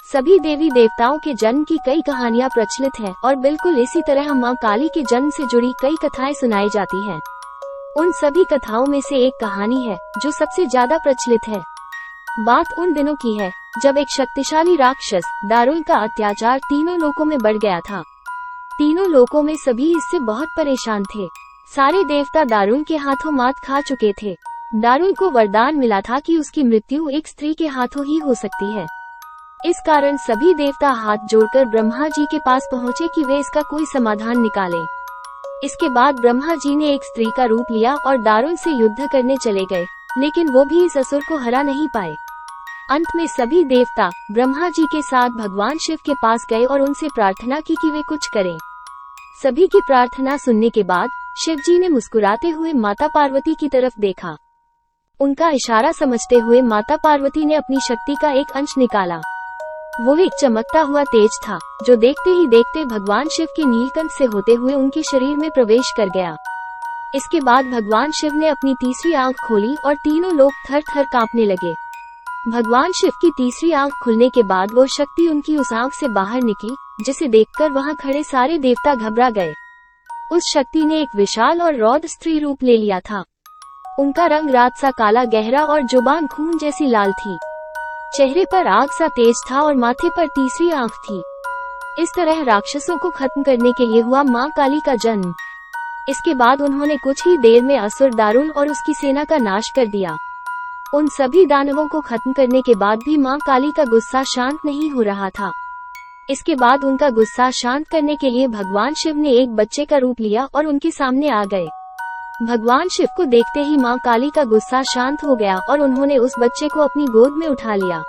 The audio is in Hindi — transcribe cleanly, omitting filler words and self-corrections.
सभी देवी देवताओं के जन्म की कई कहानियाँ प्रचलित हैं और बिल्कुल इसी तरह माँ काली के जन्म से जुड़ी कई कथाएं सुनाई जाती हैं। उन सभी कथाओं में से एक कहानी है जो सबसे ज्यादा प्रचलित है। बात उन दिनों की है जब एक शक्तिशाली राक्षस दारुल का अत्याचार तीनों लोकों में बढ़ गया था। तीनों लोकों में सभी इससे बहुत परेशान थे। सारे देवता दारुल के हाथों मात खा चुके थे। दारुल को वरदान मिला था कि उसकी मृत्यु एक स्त्री के हाथों ही हो सकती है। इस कारण सभी देवता हाथ जोड़कर ब्रह्मा जी के पास पहुँचे कि वे इसका कोई समाधान निकालें। इसके बाद ब्रह्मा जी ने एक स्त्री का रूप लिया और दारुल से युद्ध करने चले गए, लेकिन वो भी इस असुर को हरा नहीं पाए। अंत में सभी देवता ब्रह्मा जी के साथ भगवान शिव के पास गए और उनसे प्रार्थना की कि वे कुछ करें। सभी की प्रार्थना सुनने के बाद शिव जी ने मुस्कुराते हुए माता पार्वती की तरफ देखा। उनका इशारा समझते हुए माता पार्वती ने अपनी शक्ति का एक अंश निकाला। वो एक चमकता हुआ तेज था जो देखते ही देखते भगवान शिव के नीलकंठ से होते हुए उनके शरीर में प्रवेश कर गया। इसके बाद भगवान शिव ने अपनी तीसरी आंख खोली और तीनों लोग थर थर कांपने लगे। भगवान शिव की तीसरी आंख खुलने के बाद वो शक्ति उनकी उस आंख से बाहर निकली, जिसे देखकर वहां खड़े सारे देवता घबरा गए। उस शक्ति ने एक विशाल और रौद्र स्त्री रूप ले लिया था। उनका रंग रात सा काला गहरा और जुबान खून जैसी लाल थी। चेहरे पर आग सा तेज था और माथे पर तीसरी आंख थी। इस तरह राक्षसों को खत्म करने के लिए हुआ माँ काली का जन्म। इसके बाद उन्होंने कुछ ही देर में असुर दारुल और उसकी सेना का नाश कर दिया। उन सभी दानवों को खत्म करने के बाद भी माँ काली का गुस्सा शांत नहीं हो रहा था। इसके बाद उनका गुस्सा शांत करने के लिए भगवान शिव ने एक बच्चे का रूप लिया और उनके सामने आ गए। भगवान शिव को देखते ही माँ काली का गुस्सा शांत हो गया और उन्होंने उस बच्चे को अपनी गोद में उठा लिया।